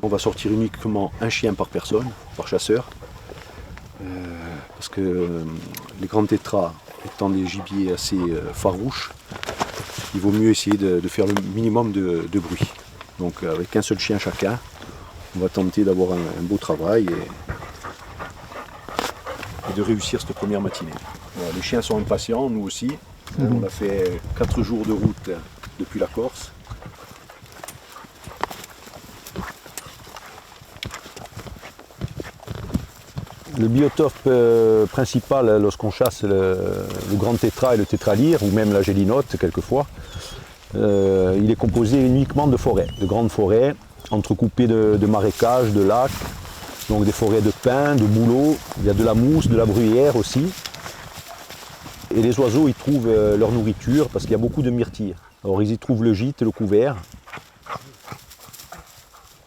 on va sortir uniquement un chien par personne, par chasseur. Parce que les grands tétras étant des gibiers assez farouches, il vaut mieux essayer de faire le minimum de bruit. Donc avec un seul chien chacun, on va tenter d'avoir un beau travail et de réussir cette première matinée. Voilà, les chiens sont impatients, nous aussi. On a fait 4 jours de route depuis la Corse. Le biotope principal lorsqu'on chasse le grand tétra et le tétralyre, ou même la gélinote quelquefois, il est composé uniquement de forêts, de grandes forêts, entrecoupées de marécages, de lacs, donc des forêts de pins, de bouleaux, il y a de la mousse, de la bruyère aussi. Et les oiseaux y trouvent leur nourriture parce qu'il y a beaucoup de myrtilles. Alors ils y trouvent le gîte, le couvert,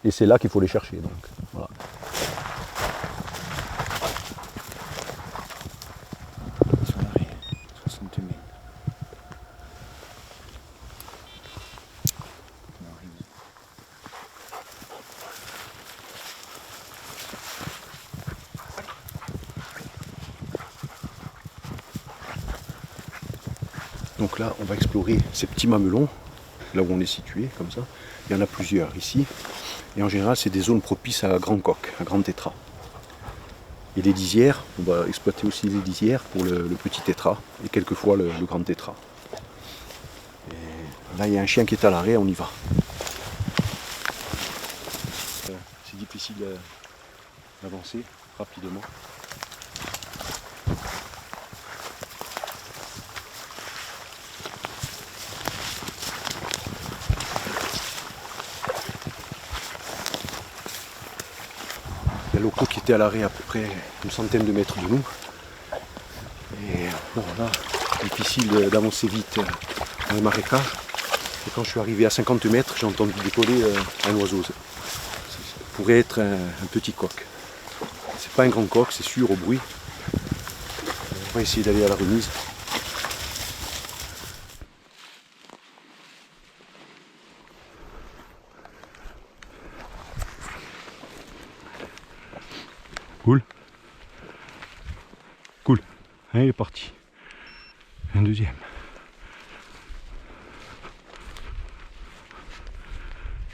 et c'est là qu'il faut les chercher. Donc, voilà. Donc là, on va explorer ces petits mamelons, là où on est situé, comme ça. Il y en a plusieurs ici. Et en général, c'est des zones propices à grand coq, à grand tétra. Et les lisières, on va exploiter aussi les lisières pour le petit tétra et quelquefois le grand tétra. Et là, il y a un chien qui est à l'arrêt, on y va. C'est difficile d'avancer rapidement. Il y a l'Oco qui était à l'arrêt à peu près une centaine de mètres de nous. Et bon là, difficile d'avancer vite dans les marécages. Et quand je suis arrivé à 50 mètres, j'ai entendu décoller un oiseau. Ça pourrait être un petit coq. C'est pas un grand coq, c'est sûr au bruit. On va essayer d'aller à la remise. Cool. Cool. Allez, il est parti. Un deuxième.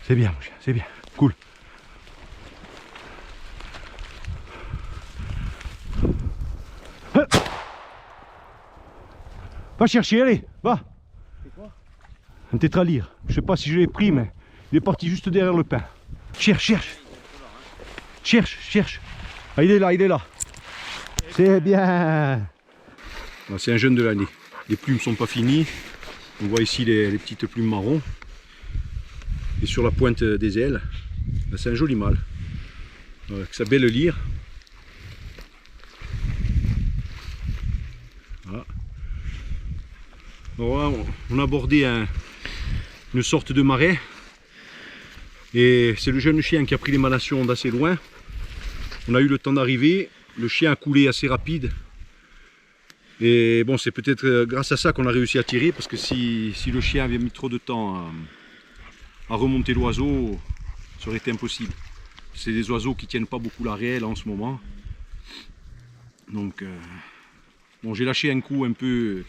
C'est bien, mon chien, c'est bien. Cool. Va chercher, allez, va. C'est quoi? Un tétralyre. Je sais pas si je l'ai pris, mais il est parti juste derrière le pin. Cherche, cherche. Cherche, cherche. Ah, il est là, il est là. C'est bien. C'est un jeune de l'année. Les plumes ne sont pas finies. On voit ici les petites plumes marron. Et sur la pointe des ailes, c'est un joli mâle. Avec sa belle lyre. Voilà. Alors là, on a abordé une sorte de marais. Et c'est le jeune chien qui a pris l'émanation d'assez loin. On a eu le temps d'arriver, le chien a coulé assez rapide. Et bon, c'est peut-être grâce à ça qu'on a réussi à tirer, parce que si le chien avait mis trop de temps à remonter l'oiseau, ça aurait été impossible. C'est des oiseaux qui tiennent pas beaucoup l'arrêt là en ce moment. Donc, bon, j'ai lâché un coup un peu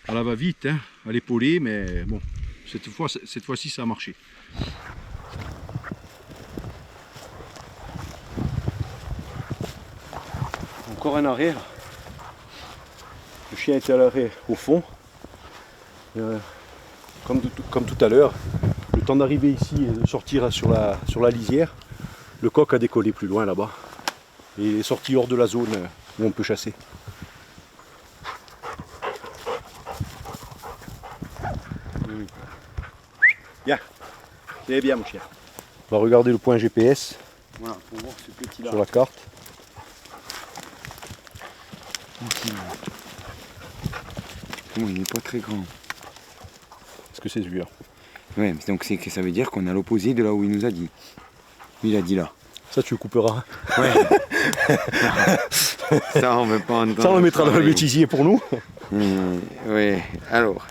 à la va-vite, hein, à l'épaulé, mais bon, cette fois-ci ça a marché. Encore un arrêt là. Le chien était à l'arrêt au fond. Comme tout à l'heure, le temps d'arriver ici et de sortir sur la lisière, le coq a décollé plus loin là-bas. Et il est sorti hors de la zone où on peut chasser. Bien, c'est bien mon chien. On va regarder le point GPS, voilà, pour voir ce petit là sur la carte. Bon, il n'est pas très grand. Est-ce que c'est celui-là? Ouais, donc ça veut dire qu'on est à l'opposé de là où il nous a dit. Lui, il a dit là. Ça, tu le couperas. Ouais. Ça, on ne veut pas entendre. Ça, on le mettra dans le bêtisier pour nous. Ouais, alors.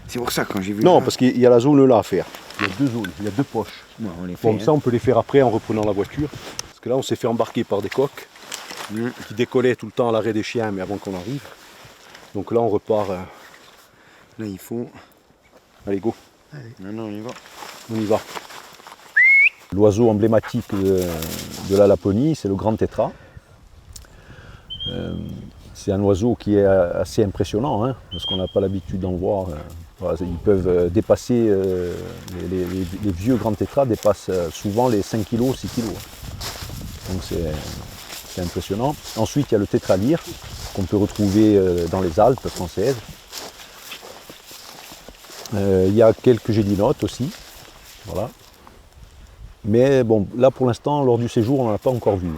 C'est pour ça quand j'ai vu. Non, là, parce qu'il y a la zone là à faire. Il y a 2 zones, il y a 2 poches. ouais, on les fait. Bon, ça on peut les faire après en reprenant la voiture. Parce que là on s'est fait embarquer par des coqs qui décollaient tout le temps à l'arrêt des chiens, mais avant qu'on arrive. Donc là on repart. Là il faut. Allez, go, Non, on y va. on y va. L'oiseau emblématique de la Laponie, c'est le grand tétra. C'est un oiseau qui est assez impressionnant, hein, parce qu'on n'a pas l'habitude d'en voir. Voilà, ils peuvent dépasser, les vieux grands tétras dépassent souvent les 5 kg, 6 kg. Donc c'est impressionnant. Ensuite, il y a le tétralyre qu'on peut retrouver dans les Alpes françaises. Il y a quelques gélinotes aussi. Voilà. Mais bon, là pour l'instant, lors du séjour, on n'en a pas encore vu.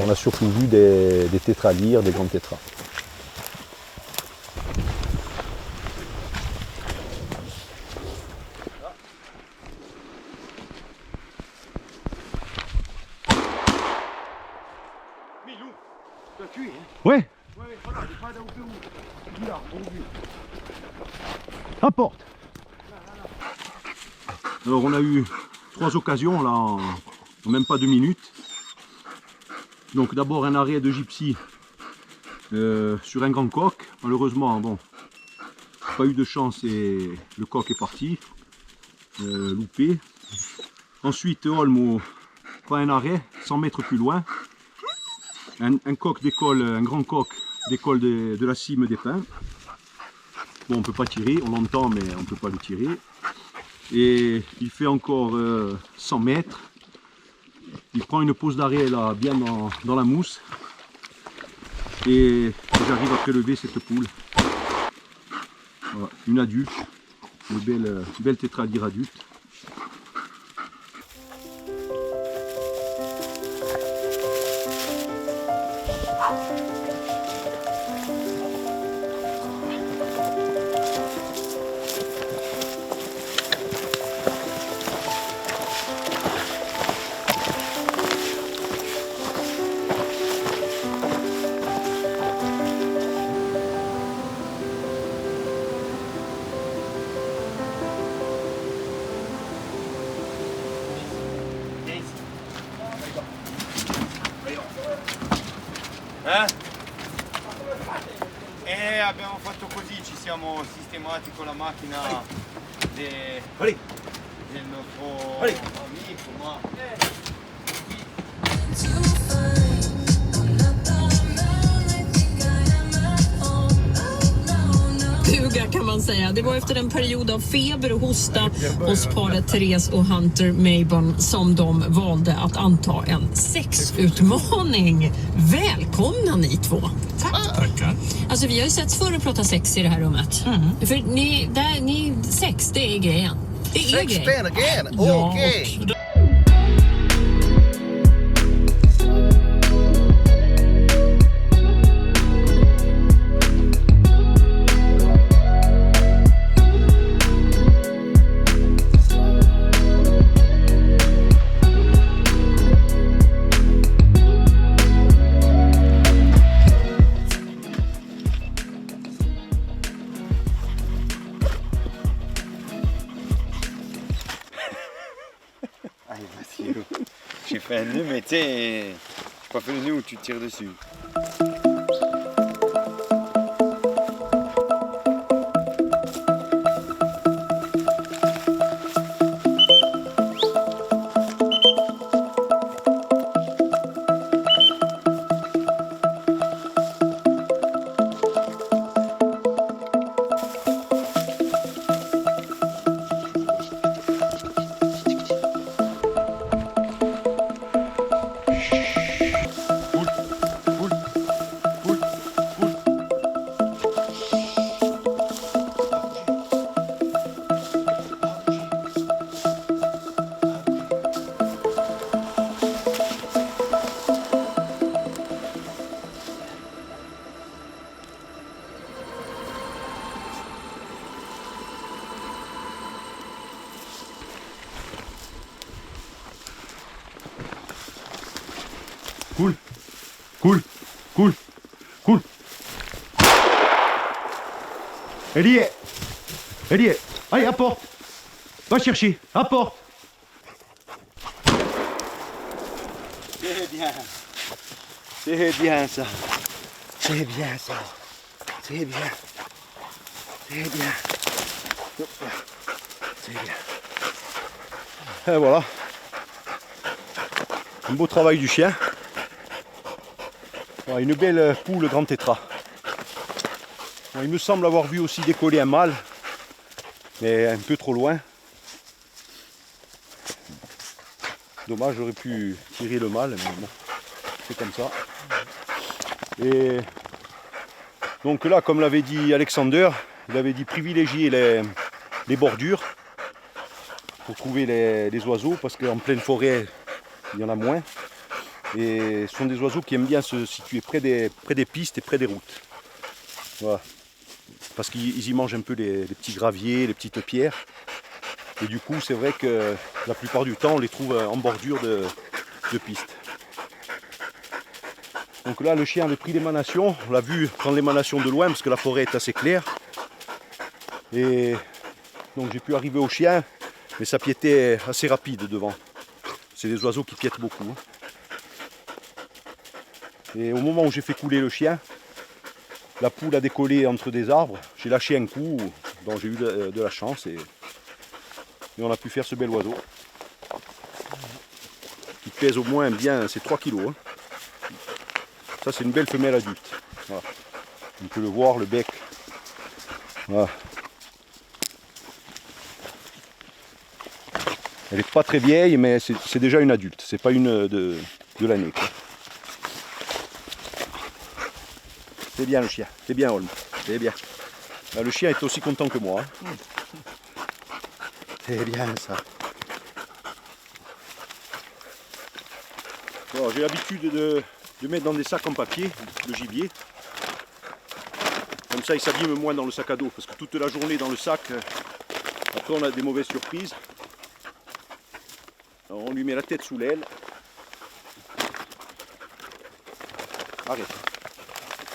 On a surtout vu des tétralyres, des grands tétras. Ouais. Rapporte. Alors on a eu 3 occasions là en même pas 2 minutes. Donc d'abord un arrêt de gypsy sur un grand coq. Malheureusement, bon, pas eu de chance et le coq est parti, loupé. Ensuite Olmo, pas un arrêt, 100 mètres plus loin. Un coq décolle, un grand coq décolle de la cime des pins. Bon, on ne peut pas tirer, on l'entend mais on ne peut pas le tirer. Et il fait encore 100 mètres. Il prend une pause d'arrêt là, bien dans la mousse. Et j'arrive à prélever cette poule. Voilà, une adulte, une belle tétralyre adulte. Abbiamo fatto così, ci siamo sistemati con la macchina del nostro amico, ma... Buga kan man säga. Det var efter en period av feber och hosta hos paret Therese och Hunter Mayborn som de valde att anta en sexutmaning. Välkomna ni två. Tackar. Alltså vi har ju sett förr att prata sex i det här rummet. För ni sex, det är grejen. Det är Sex grejen. again. Ja, Okej. och- Allez, vas-y. J'ai fait un nœud, mais tu sais, j'ai pas fait le nœud où tu tires dessus. Cool, cool, cool, cool. Elle y est. Elle y est. Allez, apporte. Va chercher, apporte. C'est bien. C'est bien ça. C'est bien ça. C'est bien. C'est bien. C'est bien. Et voilà. Un beau travail du chien. Voilà, une belle poule grand tétra. Bon, il me semble avoir vu aussi décoller un mâle, mais un peu trop loin. Dommage, j'aurais pu tirer le mâle, mais bon, c'est comme ça. Et donc là, comme l'avait dit Alexander, il avait dit privilégier les bordures pour trouver les oiseaux, parce qu'en pleine forêt, il y en a moins. Et ce sont des oiseaux qui aiment bien se situer près des pistes et près des routes. Voilà. Parce qu'ils y mangent un peu les petits graviers, les petites pierres. Et du coup, c'est vrai que la plupart du temps, on les trouve en bordure de pistes. Donc là, le chien avait pris l'émanation. On l'a vu prendre l'émanation de loin parce que la forêt est assez claire. Et donc j'ai pu arriver au chien, mais ça piétait assez rapide devant. C'est des oiseaux qui piètent beaucoup. Et au moment où j'ai fait couler le chien, la poule a décollé entre des arbres. J'ai lâché un coup dont j'ai eu de la chance et on a pu faire ce bel oiseau. Qui pèse au moins bien, c'est 3 kg. Ça c'est une belle femelle adulte. Voilà. On peut le voir, le bec. Voilà. Elle n'est pas très vieille, mais c'est déjà une adulte. C'est pas une de l'année. C'est bien le chien, c'est bien Holm, c'est bien. Là, le chien est aussi content que moi. C'est bien ça. Bon, j'ai l'habitude de mettre dans des sacs en papier, le gibier. Comme ça il s'abîme moins dans le sac à dos, parce que toute la journée dans le sac, après on a des mauvaises surprises. Alors, on lui met la tête sous l'aile. Arrête.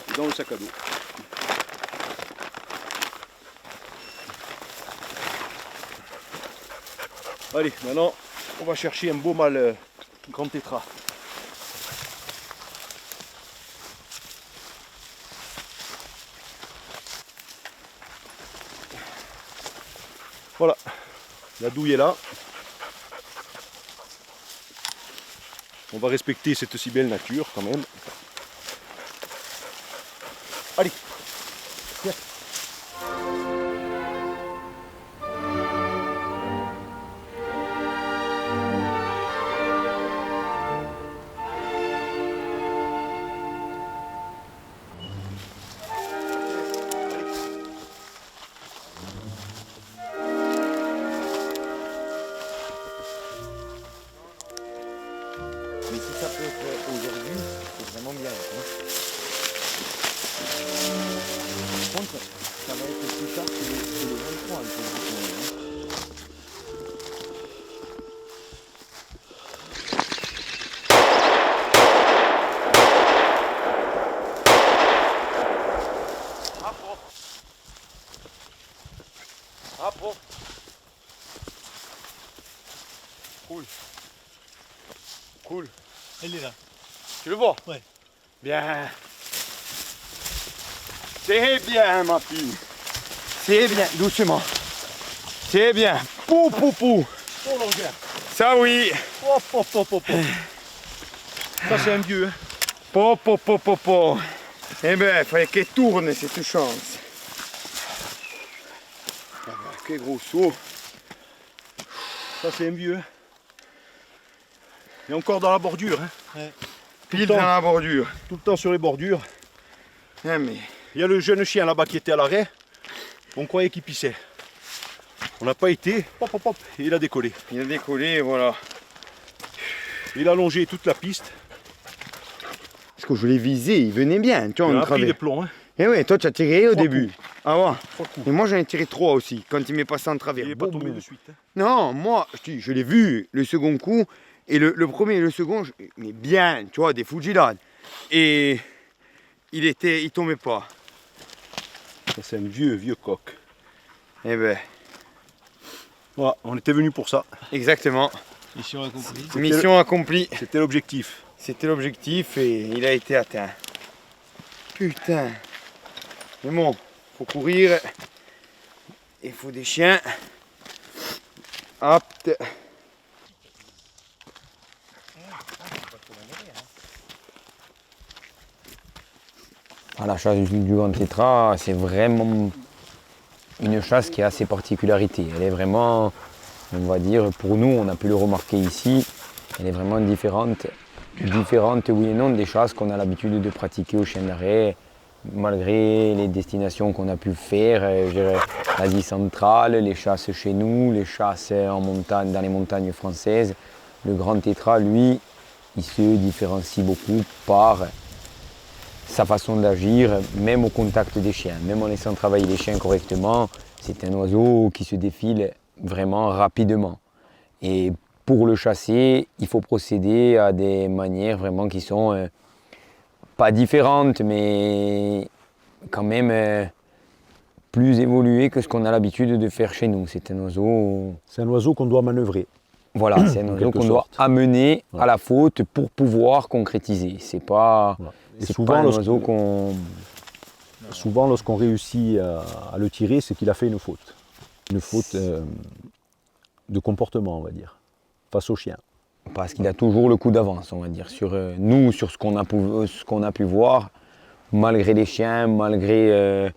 Et dans le sac à dos. Allez, maintenant on va chercher un beau mâle grand tétra. Voilà, la douille est là. On va respecter cette si belle nature quand même. Allez, viens. Mais si ça peut être aujourd'hui, c'est vraiment bien. Par contre, ça va être plus tard que le 23. Apporte. Cool. Cool. Elle est là. Tu le vois? Ouais. Bien. C'est bien, ma fille. C'est bien, doucement. C'est bien. Pou, pou, pou. Oh longueur. Ça oui. Hop, hop, hop, hop. Ça c'est un vieux. Hein. Po, po, po, po, po. Eh ben, il fallait qu'elle tourne cette chance. Ah ben, quel gros saut. Ça c'est un vieux. Hein. Il est encore dans la bordure. Hein. Ouais. Pile dans la bordure. Tout le temps sur les bordures. Ah, mais... Il y a le jeune chien là-bas qui était à l'arrêt. On croyait qu'il pissait. On n'a pas été. Hop, hop, hop. Et il a décollé. Il a décollé, voilà. Il a longé toute la piste. Parce que je l'ai visé, il venait bien. Tu vois, Il on a pris des travaille. plombs. Hein. Eh ouais, toi tu as tiré au 3 début. coups. Ah ouais. 3 coups. Et moi j'en ai tiré 3 aussi, quand il m'est passé en travers. Il n'est pas Boum, tombé boum. de suite. Hein. Non, moi, je l'ai vu le second coup. Et le premier et le second, mais bien, tu vois, des Fujilan. Et il tombait pas. Ça c'est un vieux coq. Eh ben, Voilà, on était venu pour ça. exactement. Mission accomplie. Mission accomplie. C'était l'objectif. C'était l'objectif et il a été atteint. Putain. Mais bon, faut courir. Il faut des chiens aptes. Ah, la chasse du grand tétra, c'est vraiment une chasse qui a ses particularités. Elle est vraiment, on va dire, pour nous, on a pu le remarquer ici, elle est vraiment différente, oui et non, des chasses qu'on a l'habitude de pratiquer au chien d'arrêt, malgré les destinations qu'on a pu faire, je dirais l'Asie centrale, les chasses chez nous, les chasses en montagne, dans les montagnes françaises. Le grand tétra, lui, il se différencie beaucoup par sa façon d'agir, même au contact des chiens, même en laissant travailler les chiens correctement, c'est un oiseau qui se défile vraiment rapidement. Et pour le chasser, il faut procéder à des manières vraiment qui sont pas différentes, mais quand même plus évoluées que ce qu'on a l'habitude de faire chez nous. C'est un oiseau qu'on doit manœuvrer. Voilà, c'est un oiseau qu'on doit amener à la faute pour pouvoir concrétiser. C'est pas... Voilà. Et souvent, souvent, lorsqu'on réussit à le tirer, c'est qu'il a fait une faute. Une faute de comportement, on va dire, face au chien. Parce qu'il a toujours le coup d'avance, on va dire, sur nous, sur ce qu'on a pu voir, malgré les chiens, malgré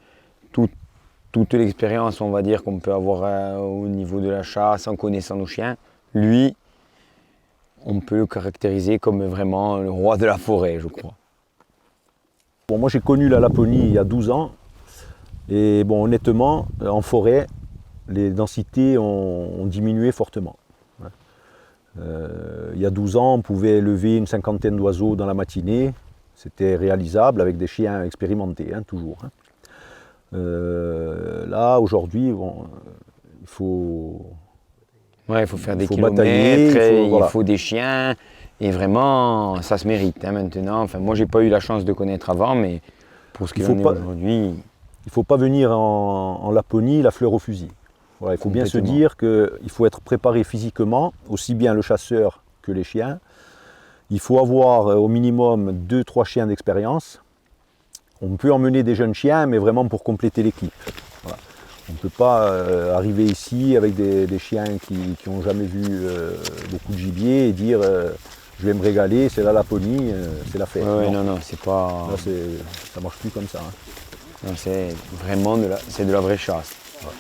toute l'expérience, on va dire, qu'on peut avoir au niveau de la chasse, en connaissant nos chiens. Lui, on peut le caractériser comme vraiment le roi de la forêt, je crois. Bon, moi j'ai connu la Laponie il y a 12 ans et bon, honnêtement, en forêt, les densités ont diminué fortement. Il y a 12 ans, on pouvait élever une cinquantaine d'oiseaux dans la matinée, c'était réalisable avec des chiens expérimentés, toujours. Là, aujourd'hui, bon, il faut... Ouais, il faut faire des kilomètres, il faut des chiens. Et vraiment, ça se mérite maintenant. Enfin, moi, j'ai pas eu la chance de connaître avant, mais pour ce qu'il en est aujourd'hui... Il ne faut pas venir en Laponie la fleur au fusil. Voilà, il faut bien se dire qu'il faut être préparé physiquement, aussi bien le chasseur que les chiens. Il faut avoir au minimum 2-3 chiens d'expérience. On peut emmener des jeunes chiens, mais vraiment pour compléter l'équipe. Voilà. On ne peut pas arriver ici avec des chiens qui n'ont jamais vu beaucoup de gibier et dire je vais me régaler, c'est la Laponie, c'est la fête. Ouais, non, c'est pas... Là, ça ne marche plus comme ça. Non, c'est vraiment de la vraie chasse. Ouais.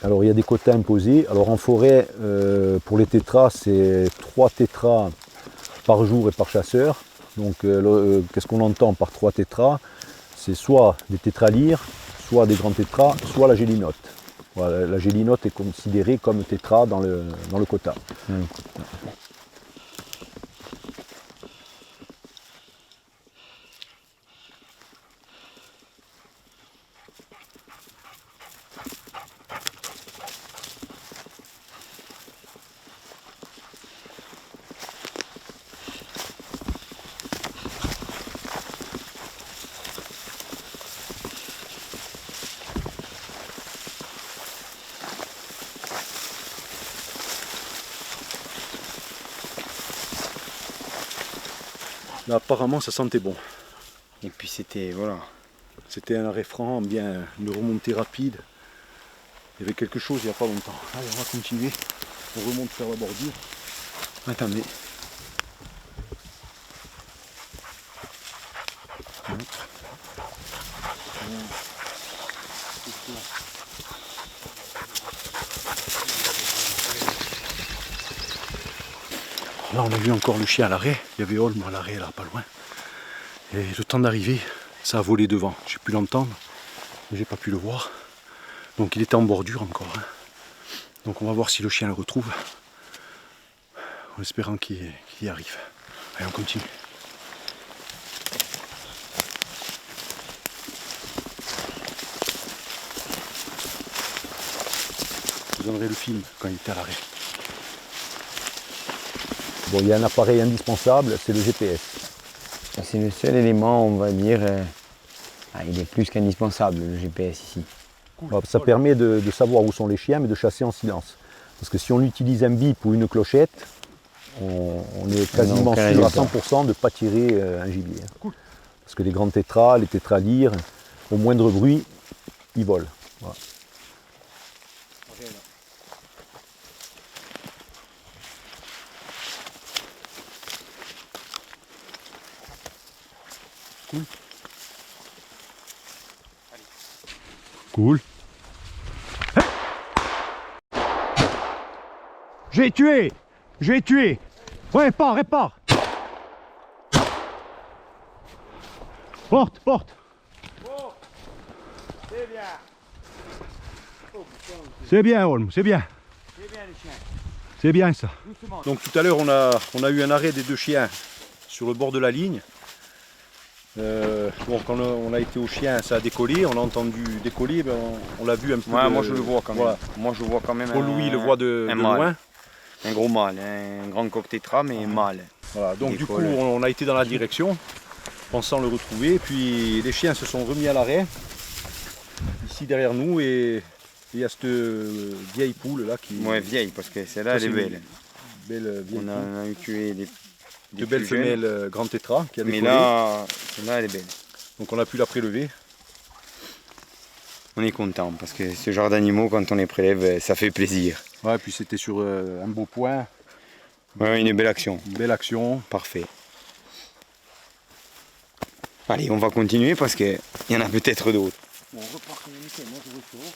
Alors il y a des quotas imposés. Alors en forêt, pour les tétras, c'est 3 tétras par jour et par chasseur. Donc qu'est-ce qu'on entend par 3 tétras? C'est soit des tétralyres, soit des grands tétras, soit la gélinote. Voilà, la gélinote est considérée comme tétra dans le quota. Là, apparemment, ça sentait bon. Et puis c'était, voilà. C'était un arrêt franc, bien une remontée rapide. Il y avait quelque chose il n'y a pas longtemps. Allez, on va continuer. On remonte vers la bordure. Attendez. Là, on a vu encore le chien à l'arrêt. Il y avait Olm à l'arrêt, là, pas loin. Et le temps d'arriver, ça a volé devant. J'ai pu l'entendre, mais j'ai pas pu le voir. Donc il était en bordure encore. Donc on va voir si le chien le retrouve. En espérant qu'il y arrive. Allez, on continue. vous donnerai le film quand il était à l'arrêt. Bon, il y a un appareil indispensable, c'est le GPS. C'est le seul élément, on va dire, il est plus qu'indispensable, le GPS ici. Ça permet de savoir où sont les chiens, mais de chasser en silence. Parce que si on utilise un bip ou une clochette, on est quasiment sûr à 100% de ne pas tirer un gibier. Cool. Parce que les grands tétras, les tétralyres, au moindre bruit, ils volent. Voilà. Cool. Cool. J'ai tué! J'ai tué! Ouais, répare! Porte! Oh, c'est bien. Oh, C'est bien, Holm, c'est bien. C'est bien les chiens. C'est bien ça. Doucement. Donc tout à l'heure, on a eu un arrêt des deux chiens sur le bord de la ligne. Bon, quand on a été au chien, ça a décollé, on a entendu décoller, ben on l'a vu un peu. Ouais, moi je le vois quand même. Voilà. Moi je vois quand même. Paul Louis le voit de loin. Un gros mâle, un grand coq tétra, mais mâle. Voilà, donc du coup, on a été dans la direction, pensant le retrouver. Puis les chiens se sont remis à l'arrêt, ici derrière nous, et il y a cette vieille poule là qui. Ouais, vieille, parce que celle-là elle est belle. Belle vieille poule. On a eu tué de belles femelles grand tétra qui a décollé. Mais là, celle-là elle est belle. Donc on a pu la prélever. On est content parce que ce genre d'animaux, quand on les prélève, ça fait plaisir. Ouais, puis c'était sur un beau point. Ouais, une belle action. Une belle action. Parfait. Allez, on va continuer parce qu'il y en a peut-être d'autres. Bon, on repart communiquer, moi je ressors.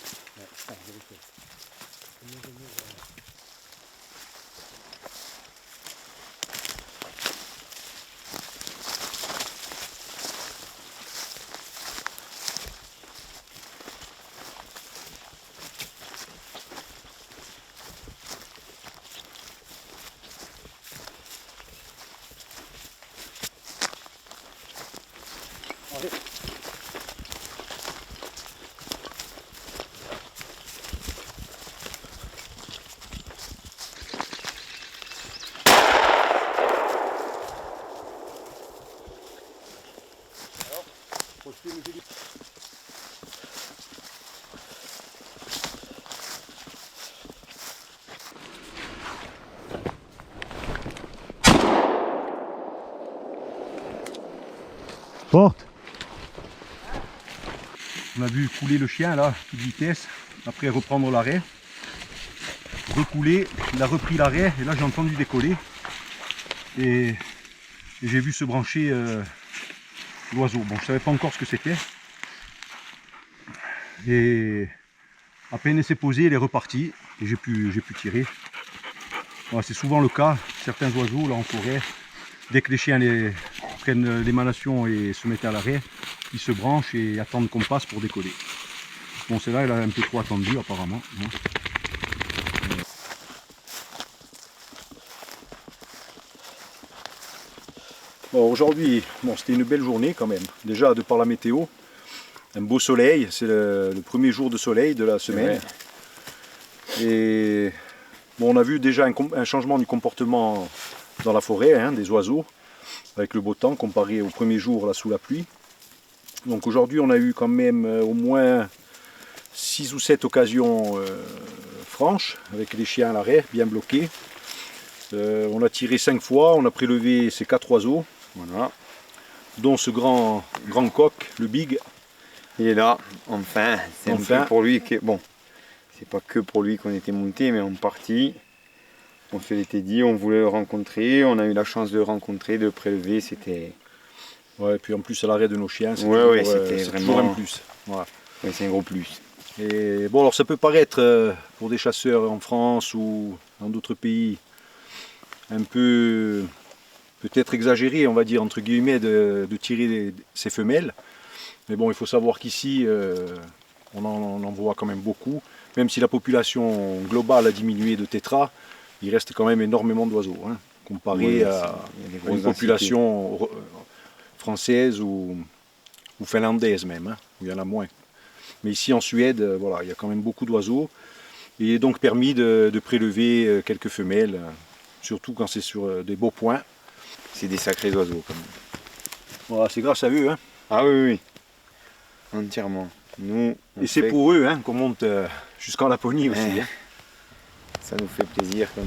Porte. On a vu couler le chien là, toute vitesse, après reprendre l'arrêt. Recouler, il a repris l'arrêt et là j'ai entendu décoller. Et j'ai vu se brancher l'oiseau. Bon, je ne savais pas encore ce que c'était. Et à peine il s'est posé, il est reparti et j'ai pu tirer. Voilà, c'est souvent le cas, certains oiseaux là en forêt, dès que les chiens prennent l'émanation et se mettent à l'arrêt, ils se branchent et attendent qu'on passe pour décoller. Bon, celle-là, elle a un peu trop attendu apparemment. Bon, aujourd'hui, bon, c'était une belle journée quand même. Déjà, de par la météo, un beau soleil, c'est le premier jour de soleil de la semaine. Et bon, on a vu déjà un changement du comportement dans la forêt, hein, des oiseaux, avec le beau temps comparé au premier jour là, sous la pluie. Donc aujourd'hui on a eu quand même au moins 6 ou 7 occasions franches, avec les chiens à l'arrêt, bien bloqués. On a tiré 5 fois, on a prélevé ces 4 oiseaux, voilà, dont ce grand coq, le big. Il est là, enfin, c'est enfin un peu pour lui que, bon, c'est pas que pour lui qu'on était monté, mais en partie. On se l'était dit, on voulait le rencontrer, on a eu la chance de le rencontrer, de le prélever, c'était... Ouais, et puis en plus à l'arrêt de nos chiens, c'est toujours un plus. Voilà. Ouais, c'est un gros plus. Et bon, alors ça peut paraître pour des chasseurs en France ou dans d'autres pays un peu peut-être exagéré, on va dire entre guillemets, de tirer ces femelles. Mais bon, il faut savoir qu'ici, on en voit quand même beaucoup. Même si la population globale a diminué de tétras, il reste quand même énormément d'oiseaux, hein, comparé à une population française ou finlandaise même, hein, où il y en a moins. Mais ici en Suède, voilà, il y a quand même beaucoup d'oiseaux. Il est donc permis de prélever quelques femelles, surtout quand c'est sur des beaux points. C'est des sacrés oiseaux quand même. Voilà, c'est grâce à eux. Hein. Ah oui, oui. Entièrement. Nous, Et c'est pour eux hein, qu'on monte jusqu'en Laponie aussi. Hein. Ça nous fait plaisir quand